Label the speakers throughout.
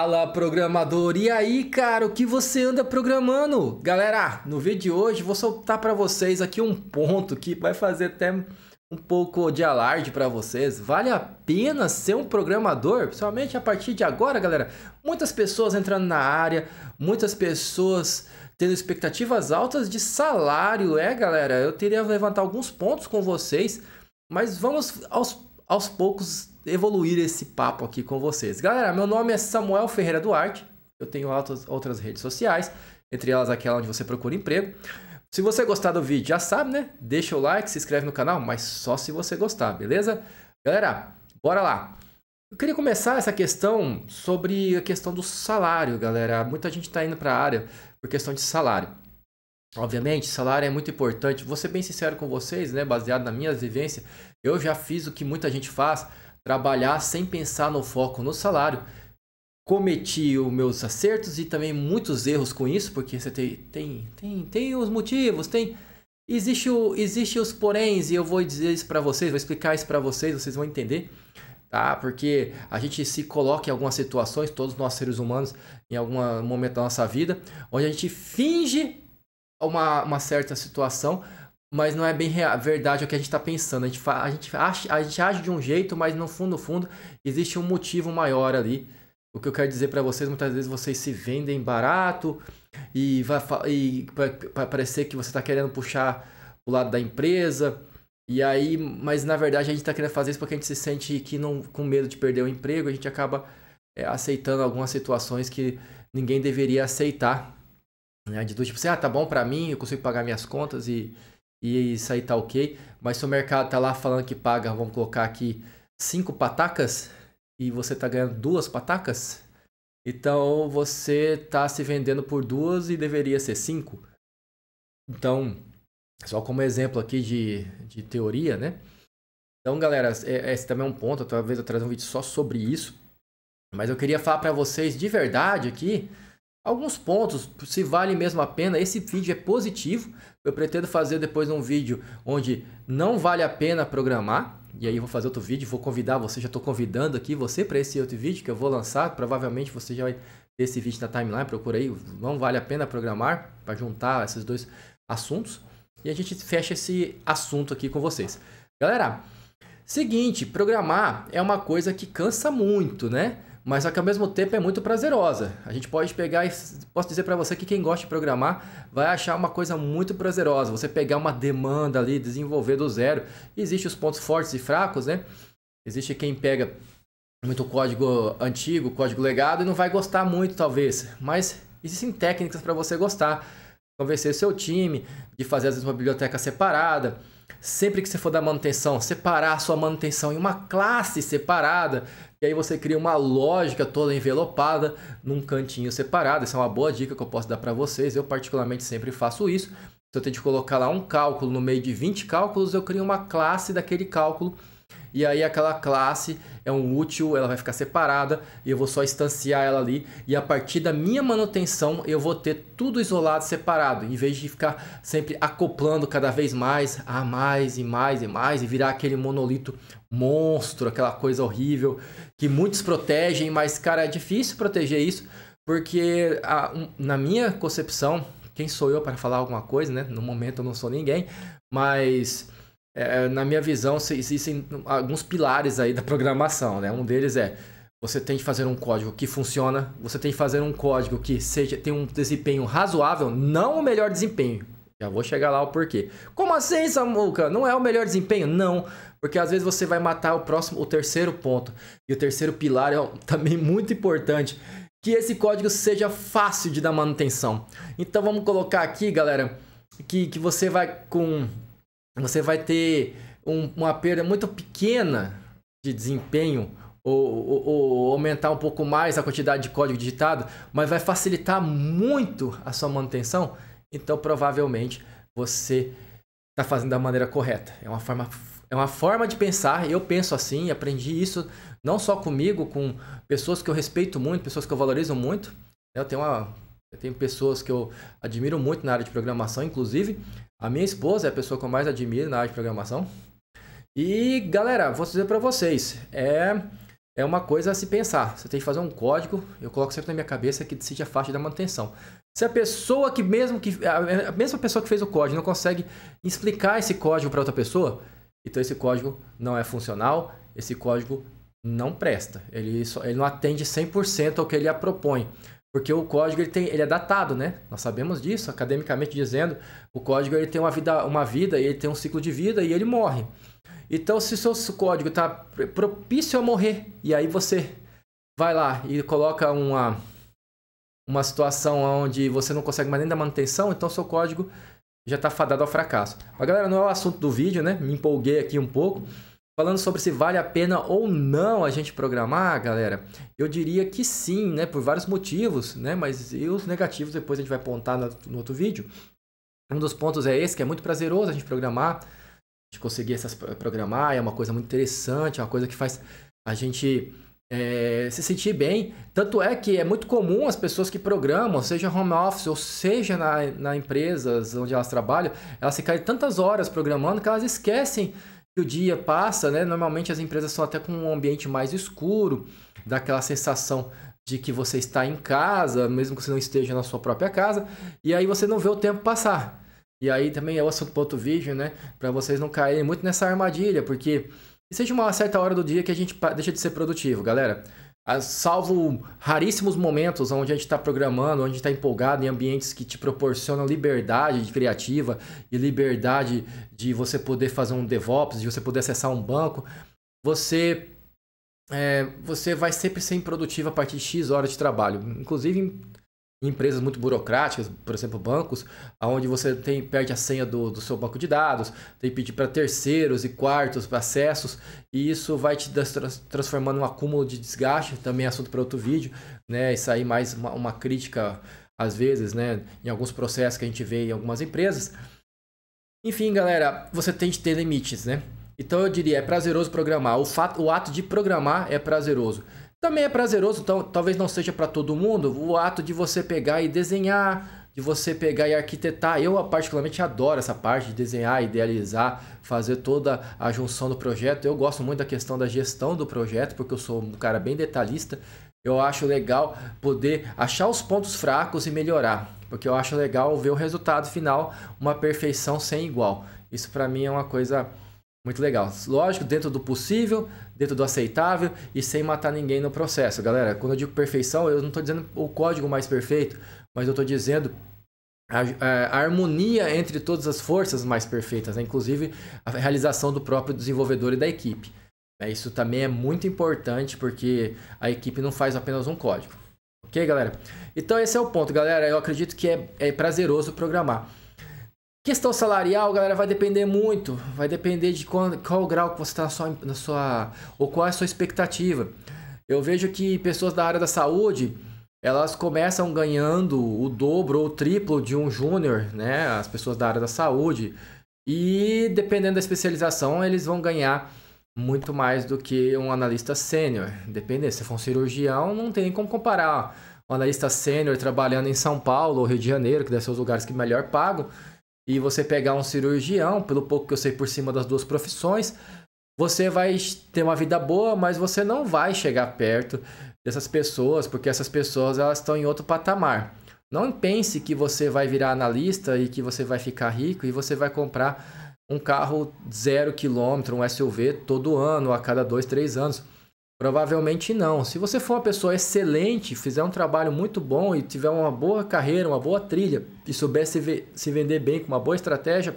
Speaker 1: Fala, programador! E aí, cara, o que você anda programando? Galera, no vídeo de hoje vou soltar para vocês aqui um ponto que vai fazer até um pouco de alarde para vocês. Vale a pena ser um programador? Principalmente a partir de agora, galera. Muitas pessoas entrando na área, muitas pessoas tendo expectativas altas de salário. Galera, eu teria que levantar alguns pontos com vocês, mas vamos aos poucos evoluir esse papo aqui com vocês. Galera, meu nome é Samuel Ferreira Duarte, eu tenho outras redes sociais, entre elas aquela onde você procura emprego. Se você gostar do vídeo, já sabe, né? Deixa o like, se inscreve no canal, mas só se você gostar, beleza? Galera, bora lá! Eu queria começar essa questão sobre a questão do salário, galera. Muita gente está indo para a área por questão de salário. Obviamente, salário é muito importante. Vou ser bem sincero com vocês, né? Baseado na minha vivência, eu já fiz o que muita gente faz, trabalhar sem pensar no foco no salário. Cometi os meus acertos e também muitos erros com isso, porque você tem os motivos, existe os poréns, e eu vou dizer isso para vocês, vou explicar isso para vocês, vocês vão entender, tá? Porque a gente se coloca em algumas situações, todos nós seres humanos, em algum momento da nossa vida, onde a gente finge uma certa situação, mas não é bem verdade o que a gente está pensando. A gente age de um jeito, mas no fundo, existe um motivo maior ali. O que eu quero dizer para vocês, muitas vezes vocês se vendem barato e vai parecer que você está querendo puxar o lado da empresa. E aí, mas na verdade a gente está querendo fazer isso porque a gente se sente que não, com medo de perder o emprego. A gente acaba aceitando algumas situações que ninguém deveria aceitar. Né? Do tipo assim, tá bom para mim, eu consigo pagar minhas contas e isso aí tá ok, mas se o mercado tá lá falando que paga, vamos colocar aqui 5 patacas e você tá ganhando 2 patacas, então você tá se vendendo por 2 e deveria ser 5. Então, só como exemplo aqui de teoria, né? Então, galera, esse também é um ponto, talvez eu trazer um vídeo só sobre isso, mas eu queria falar para vocês de verdade aqui alguns pontos, se vale mesmo a pena. Esse vídeo é positivo. Eu pretendo fazer depois um vídeo onde não vale a pena programar. E aí eu vou fazer outro vídeo, vou convidar você, já estou convidando aqui você para esse outro vídeo que eu vou lançar. Provavelmente você já vai ter esse vídeo na timeline, procura aí, não vale a pena programar, para juntar esses dois assuntos. E a gente fecha esse assunto aqui com vocês. Galera, seguinte, programar é uma coisa que cansa muito, né? Mas só que ao mesmo tempo é muito prazerosa. A gente pode pegar e posso dizer para você que quem gosta de programar vai achar uma coisa muito prazerosa. Você pegar uma demanda ali, desenvolver do zero. Existem os pontos fortes e fracos, né? Existe quem pega muito código antigo, código legado e não vai gostar muito talvez. Mas existem técnicas para você gostar. Convencer o seu time de fazer às vezes uma biblioteca separada. Sempre que você for dar manutenção, separar a sua manutenção em uma classe separada. E aí você cria uma lógica toda envelopada num cantinho separado. Essa é uma boa dica que eu posso dar para vocês. Eu particularmente sempre faço isso. Se eu tenho de colocar lá um cálculo no meio de 20 cálculos, eu crio uma classe daquele cálculo. E aí aquela classe é um útil, ela vai ficar separada e eu vou só instanciar ela ali. E a partir da minha manutenção eu vou ter tudo isolado, separado. Em vez de ficar sempre acoplando cada vez mais a mais e mais e mais e virar aquele monolito monstro, aquela coisa horrível que muitos protegem, mas cara, é difícil proteger isso porque na minha concepção, quem sou eu para falar alguma coisa, né? No momento eu não sou ninguém, mas na minha visão existem alguns pilares aí da programação, né? Um deles é você tem que fazer um código que funciona, você tem que fazer um código que tenha um desempenho razoável, não o melhor desempenho. Já vou chegar lá o porquê. Como assim, Samuca? Não é o melhor desempenho? Não, porque às vezes você vai matar o terceiro ponto. E o terceiro pilar é também muito importante, que esse código seja fácil de dar manutenção. Então vamos colocar aqui, galera, que você vai ter uma perda muito pequena de desempenho ou aumentar um pouco mais a quantidade de código digitado, mas vai facilitar muito a sua manutenção. Então, provavelmente, você está fazendo da maneira correta. É uma forma de pensar. Eu penso assim, aprendi isso não só comigo, com pessoas que eu respeito muito, pessoas que eu valorizo muito. Eu tenho pessoas que eu admiro muito na área de programação, inclusive a minha esposa é a pessoa que eu mais admiro na área de programação. E, galera, vou dizer para vocês, é uma coisa a se pensar. Você tem que fazer um código, eu coloco sempre na minha cabeça que decide a faixa da manutenção. Se a pessoa a mesma pessoa que fez o código não consegue explicar esse código para outra pessoa, então esse código não é funcional, esse código não presta. Ele não atende 100% ao que ele propõe. Porque o código ele é datado, né? Nós sabemos disso, academicamente dizendo. O código ele tem uma vida, ele tem um ciclo de vida e ele morre. Então, se o seu código está propício a morrer, e aí você vai lá e coloca uma situação onde você não consegue mais nem dar manutenção, então seu código já está fadado ao fracasso. Mas, galera, não é o assunto do vídeo, né? Me empolguei aqui um pouco. Falando sobre se vale a pena ou não a gente programar, galera, eu diria que sim, né? Por vários motivos, né? Mas e os negativos depois a gente vai apontar no outro vídeo. Um dos pontos é esse, que é muito prazeroso a gente programar, a gente conseguir programar, é uma coisa muito interessante, é uma coisa que faz a gente se sentir bem. Tanto é que é muito comum as pessoas que programam, seja home office ou seja na empresas onde elas trabalham, elas ficarem tantas horas programando que elas esquecem que o dia passa, né? Normalmente as empresas são até com um ambiente mais escuro, dá aquela sensação de que você está em casa, mesmo que você não esteja na sua própria casa, e aí você não vê o tempo passar. E aí também é o assunto para outro vídeo, né? Para vocês não caírem muito nessa armadilha, porque seja uma certa hora do dia que a gente deixa de ser produtivo, galera. Salvo raríssimos momentos onde a gente está programando, onde a gente está empolgado em ambientes que te proporcionam liberdade criativa e liberdade de você poder fazer um DevOps, de você poder acessar um banco, você vai sempre ser improdutivo a partir de X horas de trabalho. Inclusive em empresas muito burocráticas, por exemplo, bancos, onde você perde a senha do seu banco de dados, tem que pedir para terceiros e quartos para acessos, e isso vai te transformando em um acúmulo de desgaste, também é assunto para outro vídeo, né? Isso aí mais uma crítica, às vezes, né? Em alguns processos que a gente vê em algumas empresas. Enfim, galera, você tem de ter limites, né? Então eu diria, é prazeroso programar, o ato de programar é prazeroso. Também é prazeroso, então, talvez não seja para todo mundo, o ato de você pegar e desenhar, de você pegar e arquitetar. Eu particularmente adoro essa parte de desenhar, idealizar, fazer toda a junção do projeto. Eu gosto muito da questão da gestão do projeto, porque eu sou um cara bem detalhista. Eu acho legal poder achar os pontos fracos e melhorar, porque eu acho legal ver o resultado final, uma perfeição sem igual. Isso para mim é uma coisa muito legal. Lógico, dentro do possível, dentro do aceitável e sem matar ninguém no processo. Galera, quando eu digo perfeição, eu não estou dizendo o código mais perfeito, mas eu estou dizendo a harmonia entre todas as forças mais perfeitas, né? Inclusive a realização do próprio desenvolvedor e da equipe. Isso também é muito importante porque a equipe não faz apenas um código. Ok, galera? Então esse é o ponto, galera. Eu acredito que é prazeroso programar. Questão salarial, galera, vai depender muito. Vai depender de qual grau que você está ou qual é a sua expectativa. Eu vejo que pessoas da área da saúde, elas começam ganhando o dobro ou o triplo de um júnior, né? As pessoas da área da saúde. E dependendo da especialização, eles vão ganhar muito mais do que um analista sênior. Dependendo, se for um cirurgião, não tem como comparar. Um analista sênior trabalhando em São Paulo ou Rio de Janeiro, que deve ser os lugares que melhor pagam, e você pegar um cirurgião, pelo pouco que eu sei por cima das duas profissões, você vai ter uma vida boa, mas você não vai chegar perto dessas pessoas, porque essas pessoas elas estão em outro patamar. Não pense que você vai virar analista e que você vai ficar rico e você vai comprar um carro 0 km, um SUV todo ano, a cada 2, 3 anos. Provavelmente não. Se você for uma pessoa excelente, fizer um trabalho muito bom e tiver uma boa carreira, uma boa trilha e souber se vender bem com uma boa estratégia,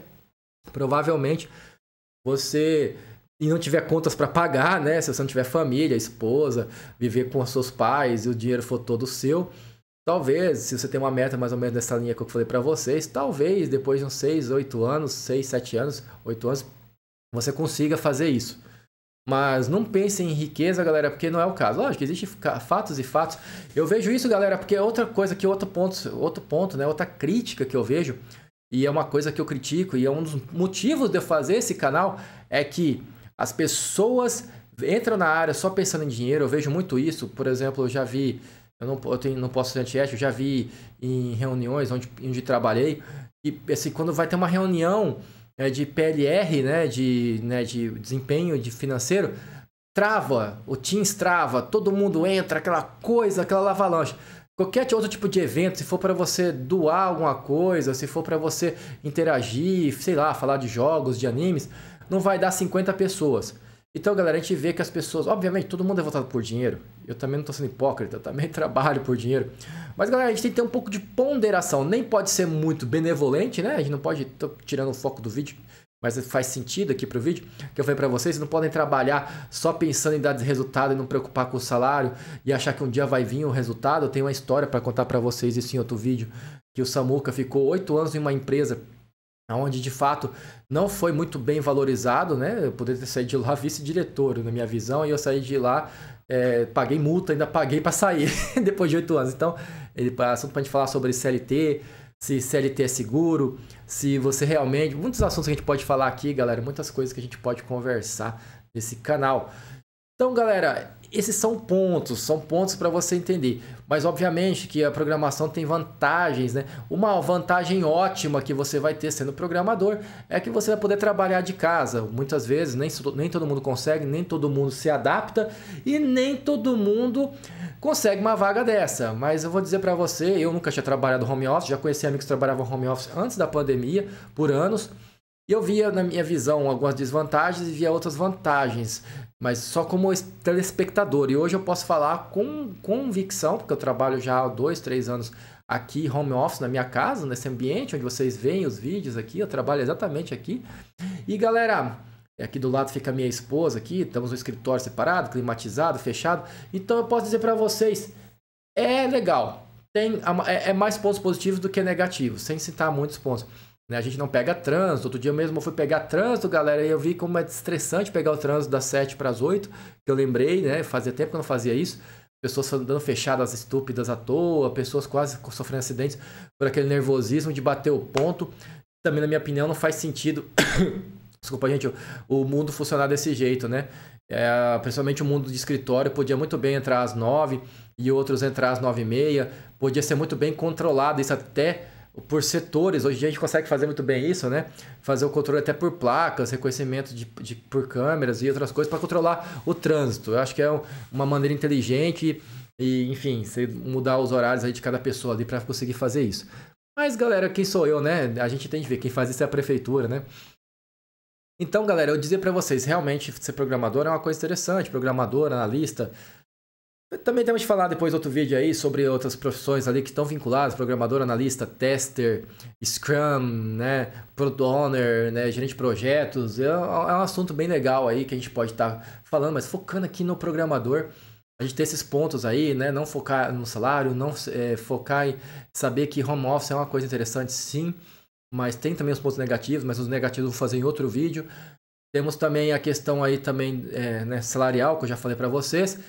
Speaker 1: provavelmente você, e não tiver contas para pagar, né? Se você não tiver família, esposa, viver com os seus pais e o dinheiro for todo seu, talvez, se você tem uma meta mais ou menos dessa linha que eu falei para vocês, talvez depois de uns 6, 8 anos, 6, 7 anos, 8 anos, você consiga fazer isso. Mas não pensem em riqueza, galera, porque não é o caso. Lógico, existem fatos e fatos. Eu vejo isso, galera, porque é outra coisa, que outro ponto, né? Outra crítica que eu vejo, e é uma coisa que eu critico, e é um dos motivos de eu fazer esse canal, é que as pessoas entram na área só pensando em dinheiro. Eu vejo muito isso. Por exemplo, eu já vi, não posso ser antiético, eu já vi em reuniões onde trabalhei, e assim, quando vai ter uma reunião de PLR, né, de desempenho financeiro, trava, o Teams trava, todo mundo entra, aquela coisa, aquela avalanche. Qualquer outro tipo de evento, se for para você doar alguma coisa, se for para você interagir, sei lá, falar de jogos, de animes, não vai dar 50 pessoas. Então, galera, a gente vê que as pessoas... Obviamente, todo mundo é voltado por dinheiro. Eu também não estou sendo hipócrita, eu também trabalho por dinheiro. Mas, galera, a gente tem que ter um pouco de ponderação. Nem pode ser muito benevolente, né? A gente não pode... Tô tirando o foco do vídeo, mas faz sentido aqui pro vídeo, que eu falei para vocês, não podem trabalhar só pensando em dar resultado e não preocupar com o salário e achar que um dia vai vir o resultado. Eu tenho uma história para contar para vocês isso em outro vídeo, que o Samuca ficou 8 anos em uma empresa onde de fato não foi muito bem valorizado, né? Eu poderia ter saído de lá vice-diretor, na minha visão, e eu saí de lá, paguei multa, ainda paguei para sair depois de 8 anos. Então, assunto para a gente falar sobre CLT, se CLT é seguro, se você realmente... Muitos assuntos que a gente pode falar aqui, galera, muitas coisas que a gente pode conversar nesse canal. Então, galera, esses são pontos para você entender. Mas, obviamente, que a programação tem vantagens, né? Uma vantagem ótima que você vai ter sendo programador é que você vai poder trabalhar de casa. Muitas vezes, nem todo mundo consegue, nem todo mundo se adapta e nem todo mundo consegue uma vaga dessa. Mas eu vou dizer para você, eu nunca tinha trabalhado home office, já conheci amigos que trabalhavam home office antes da pandemia, por anos. E eu via, na minha visão, algumas desvantagens e via outras vantagens, mas só como telespectador. E hoje eu posso falar com convicção, porque eu trabalho já há 2, 3 anos aqui, home office, na minha casa, nesse ambiente onde vocês veem os vídeos aqui, eu trabalho exatamente aqui. E galera, aqui do lado fica a minha esposa aqui, estamos no escritório separado, climatizado, fechado. Então eu posso dizer para vocês, é legal, é mais pontos positivos do que negativos, sem citar muitos pontos. A gente não pega trânsito. Outro dia mesmo eu fui pegar trânsito, galera, e eu vi como é estressante pegar o trânsito das 7 para as 8, que eu lembrei, né? Fazia tempo que eu não fazia isso. Pessoas dando fechadas estúpidas à toa, pessoas quase sofrendo acidentes por aquele nervosismo de bater o ponto. Também, na minha opinião, não faz sentido. Desculpa, gente, o mundo funcionar desse jeito, né? Principalmente o mundo de escritório podia muito bem entrar às 9 e outros entrar às 9h30. Podia ser muito bem controlado, isso até por setores. Hoje em dia a gente consegue fazer muito bem isso, né? Fazer o controle até por placas, reconhecimento por câmeras e outras coisas para controlar o trânsito. Eu acho que é uma maneira inteligente e, enfim, você mudar os horários aí de cada pessoa ali para conseguir fazer isso. Mas, galera, quem sou eu, né? A gente tem que ver, quem faz isso é a prefeitura, né? Então, galera, eu dizer para vocês, realmente ser programador é uma coisa interessante, programador, analista. Também temos que falar depois outro vídeo aí sobre outras profissões ali que estão vinculadas, programador, analista, tester, Scrum, né, Product Owner, né, gerente de projetos. É um assunto bem legal aí que a gente pode estar falando, mas focando aqui no programador, a gente ter esses pontos aí, né, não focar no salário, não focar em saber que home office é uma coisa interessante, sim, mas tem também os pontos negativos, mas os negativos eu vou fazer em outro vídeo. Temos também a questão aí também né, salarial, que eu já falei para vocês.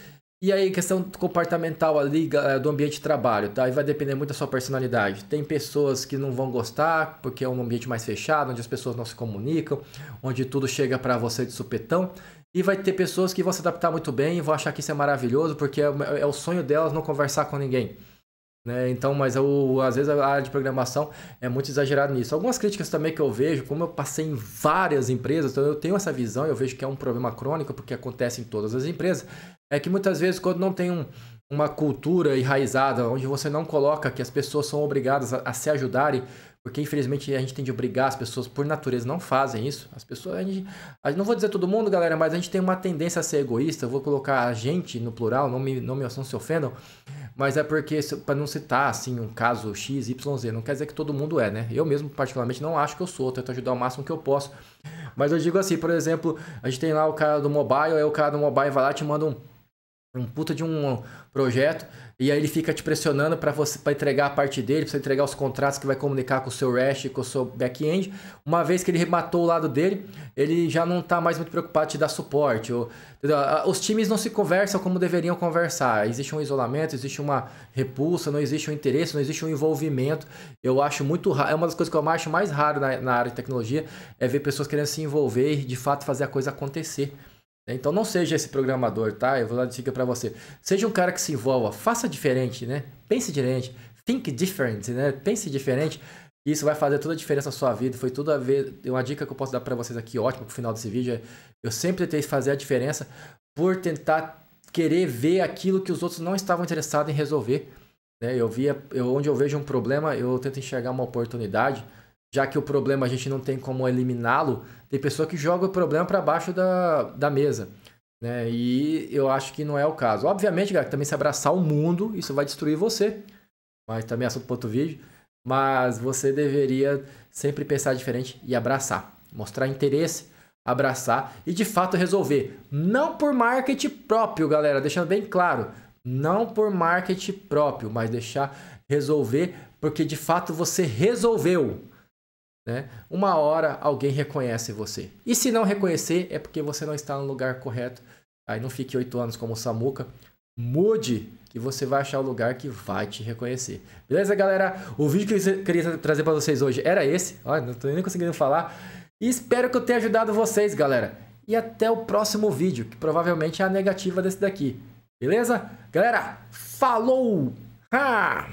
Speaker 1: E aí, questão comportamental ali do ambiente de trabalho, tá? E vai depender muito da sua personalidade. Tem pessoas que não vão gostar, porque é um ambiente mais fechado, onde as pessoas não se comunicam, onde tudo chega para você de supetão. E vai ter pessoas que vão se adaptar muito bem e vão achar que isso é maravilhoso, porque é o sonho delas não conversar com ninguém. Né? Então, mas às vezes a área de programação é muito exagerada nisso. Algumas críticas também que eu vejo, como eu passei em várias empresas, então eu tenho essa visão, eu vejo que é um problema crônico, porque acontece em todas as empresas, é que muitas vezes quando não tem uma cultura enraizada, onde você não coloca que as pessoas são obrigadas a se ajudarem, porque infelizmente a gente tem de obrigar as pessoas, por natureza, não fazem isso. As pessoas, não vou dizer todo mundo, galera, mas a gente tem uma tendência a ser egoísta. Eu vou colocar a gente no plural, não se ofendam, mas é porque, para não citar assim um caso X, Y, Z, não quer dizer que todo mundo é, né? Eu mesmo, particularmente, não acho que eu sou, tento ajudar o máximo que eu posso. Mas eu digo assim, por exemplo, a gente tem lá o cara do mobile, aí o cara do mobile vai lá e te manda um puta de um projeto, e aí ele fica te pressionando para entregar a parte dele, para você entregar os contratos que vai comunicar com o seu REST, com o seu back-end. Uma vez que ele rematou o lado dele, ele já não está mais muito preocupado em te dar suporte. Os times não se conversam como deveriam conversar. Existe um isolamento, existe uma repulsa, não existe um interesse, não existe um envolvimento. Eu acho muito raro, é uma das coisas que eu acho mais raro na área de tecnologia, é ver pessoas querendo se envolver e de fato fazer a coisa acontecer. Então não seja esse programador, tá? Eu vou dar dica para você. Seja um cara que se envolva, faça diferente, né? Pense diferente, think different, né? Pense diferente. Isso vai fazer toda a diferença na sua vida. Foi tudo a ver. Uma dica que eu posso dar para vocês aqui, ótimo, pro final desse vídeo, eu sempre tentei fazer a diferença, por tentar querer ver aquilo que os outros não estavam interessados em resolver. Né? Onde eu vejo um problema, eu tento enxergar uma oportunidade. Já que o problema a gente não tem como eliminá-lo, tem pessoa que joga o problema para baixo da mesa. Né? E eu acho que não é o caso. Obviamente, galera, também se abraçar o mundo, isso vai destruir você. Mas também é assunto para outro vídeo. Mas você deveria sempre pensar diferente e abraçar. Mostrar interesse, abraçar e de fato resolver. Não por marketing próprio, galera. Deixando bem claro. Não por marketing próprio, mas deixar resolver porque de fato você resolveu. Né? Uma hora alguém reconhece você. E se não reconhecer, é porque você não está no lugar correto. Aí não fique 8 anos como o Samuca. Mude, que você vai achar o lugar que vai te reconhecer. Beleza, galera? O vídeo que eu queria trazer para vocês hoje era esse. Olha, não estou nem conseguindo falar. E espero que eu tenha ajudado vocês, galera. E até o próximo vídeo, que provavelmente é a negativa desse daqui. Beleza? Galera, falou! Ha!